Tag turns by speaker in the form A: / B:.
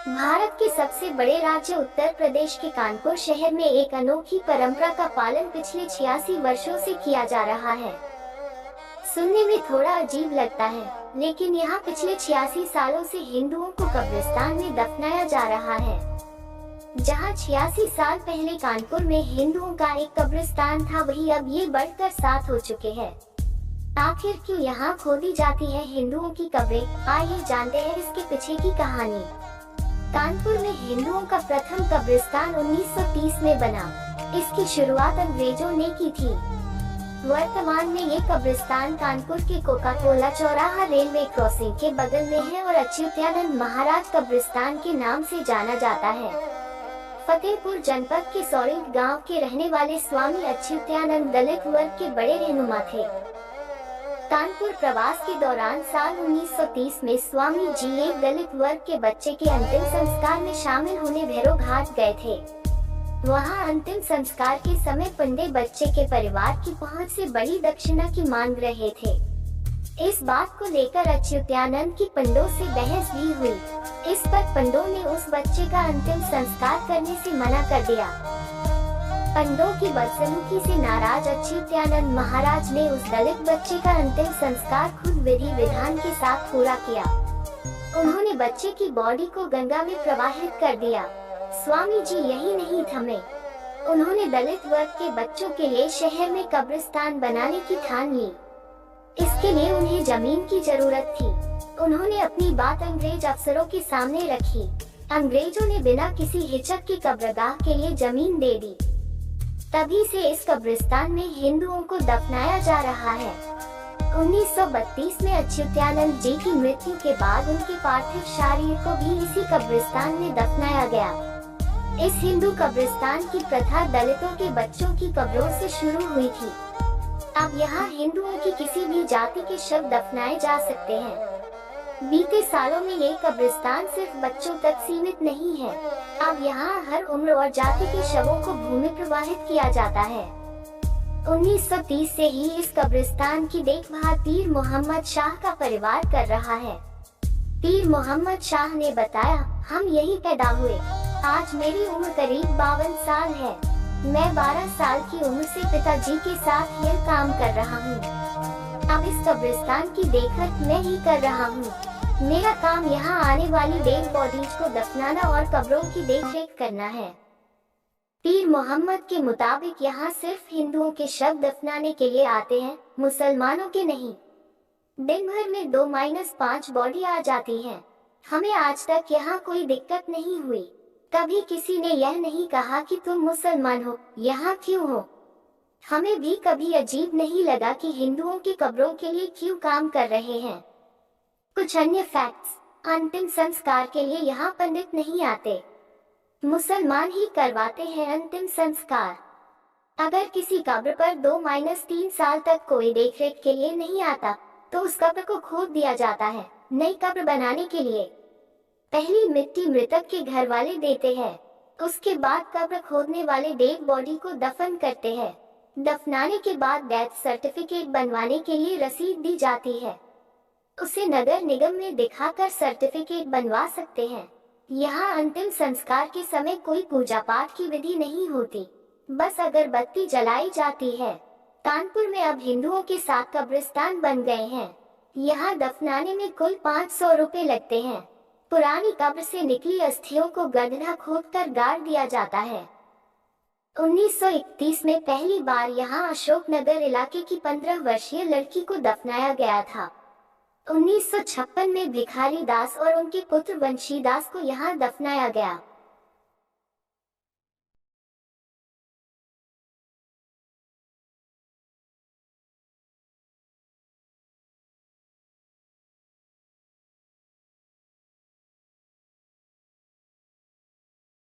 A: भारत के सबसे बड़े राज्य उत्तर प्रदेश के कानपुर शहर में एक अनोखी परंपरा का पालन पिछले 86 वर्षों से किया जा रहा है। सुनने में थोड़ा अजीब लगता है, लेकिन यहाँ पिछले 86 सालों से हिंदुओं को कब्रिस्तान में दफनाया जा रहा है। जहाँ 86 साल पहले कानपुर में हिंदुओं का एक कब्रिस्तान था, वही अब ये बढ़कर 7 हो चुके हैं। आखिर क्यों यहाँ खोदी जाती है हिंदुओं की कब्रें? आइए जानते हैं इसके पीछे की कहानी। कानपुर में हिंदुओं का प्रथम कब्रिस्तान 1930 में बना। इसकी शुरुआत अंग्रेजों ने की थी। वर्तमान में ये कब्रिस्तान कानपुर के कोका कोला चौराहा रेलवे क्रॉसिंग के बगल में है और अच्युतानंद महाराज कब्रिस्तान के नाम से जाना जाता है। फतेहपुर जनपद के सौरिंग गांव के रहने वाले स्वामी अच्युतानंद दलित वर्ग के बड़े रहनुमा थे। कानपुर प्रवास के दौरान साल 1930 में स्वामी जी एक दलित वर्ग के बच्चे के अंतिम संस्कार में शामिल होने भैरो घाट गए थे। वहां अंतिम संस्कार के समय पंडे बच्चे के परिवार की पहुंच से बड़ी दक्षिणा की मांग रहे थे। इस बात को लेकर अच्युतानंद की पंडों से बहस भी हुई। इस पर पंडों ने उस बच्चे का अंतिम संस्कार करने से मना कर दिया। पंडों की बदसलूकी से नाराज अच्युतानंद महाराज ने उस दलित बच्चे का अंतिम संस्कार खुद विधि विधान के साथ पूरा किया। उन्होंने बच्चे की बॉडी को गंगा में प्रवाहित कर दिया। स्वामी जी यही नहीं थमे, उन्होंने दलित वर्ग के बच्चों के लिए शहर में कब्रिस्तान बनाने की ठान ली। इसके लिए उन्हें जमीन की जरूरत थी। उन्होंने अपनी बात अंग्रेज अफसरों के सामने रखी। अंग्रेजों ने बिना किसी हिचक के कब्रगाह के लिए जमीन दे दी। तभी से इस कब्रिस्तान में हिंदुओं को दफनाया जा रहा है। 1932 में अच्युतानंद जी की मृत्यु के बाद उनके पार्थिव शरीर को भी इसी कब्रिस्तान में दफनाया गया। इस हिंदू कब्रिस्तान की प्रथा दलितों के बच्चों की कब्रों से शुरू हुई थी। अब यहाँ हिंदुओं की किसी भी जाति के शव दफनाए जा सकते हैं। बीते सालों में ये कब्रिस्तान सिर्फ बच्चों तक सीमित नहीं है। अब यहाँ हर उम्र और जाति के शवों को भूमि प्रवाहित किया जाता है। 1930 से ही इस कब्रिस्तान की देखभाल पीर मोहम्मद शाह का परिवार कर रहा है। पीर मोहम्मद शाह ने बताया, हम यही पैदा हुए। आज मेरी उम्र करीब 52 साल है। मैं 12 साल की उम्र से पिताजी के साथ यह काम कर रहा हूँ। अब इस कब्रिस्तान की देखरेख मैं ही कर रहा हूँ। मेरा काम यहाँ आने वाली डेड बॉडीज को दफनाना और कब्रों की देखरेख करना है। पीर मोहम्मद के मुताबिक यहाँ सिर्फ हिंदुओं के शव दफनाने के लिए आते हैं, मुसलमानों के नहीं। दिन भर में 2-5 बॉडी आ जाती हैं। हमें आज तक यहाँ कोई दिक्कत नहीं हुई। कभी किसी ने यह नहीं कहा कि तुम मुसलमान हो, यहाँ क्यों हो। हमें भी कभी अजीब नहीं लगा कि हिंदुओं की कब्रों के लिए क्यों काम कर रहे हैं। कुछ अन्य फैक्ट्स, अंतिम संस्कार के लिए यहाँ पंडित नहीं आते, मुसलमान ही करवाते हैं अंतिम संस्कार। अगर किसी कब्र पर 2-3 साल तक कोई देखरेख के लिए नहीं आता, तो उस कब्र को खोद दिया जाता है नई कब्र बनाने के लिए। पहली मिट्टी मृतक के घर वाले देते हैं, उसके बाद कब्र खोदने वाले डेड बॉडी को दफन करते हैं। दफनाने के बाद डेथ सर्टिफिकेट बनवाने के लिए रसीद दी जाती है। उसे नगर निगम में दिखाकर सर्टिफिकेट बनवा सकते हैं। यहाँ अंतिम संस्कार के समय कोई पूजा पाठ की विधि नहीं होती, बस अगरबत्ती जलाई जाती है। कानपुर में अब हिंदुओं के 7 कब्रिस्तान बन गए हैं। यहाँ दफनाने में कुल 500 रुपए लगते हैं। पुरानी कब्र से निकली अस्थियों को गड्ढा खोदकर गाड़ दिया जाता है। 1931 में पहली बार यहाँ अशोकनगर इलाके की 15 वर्षीय लड़की को दफनाया गया था। 1956 में भिखारी दास और उनके पुत्र वंशी दास को यहाँ दफनाया गया।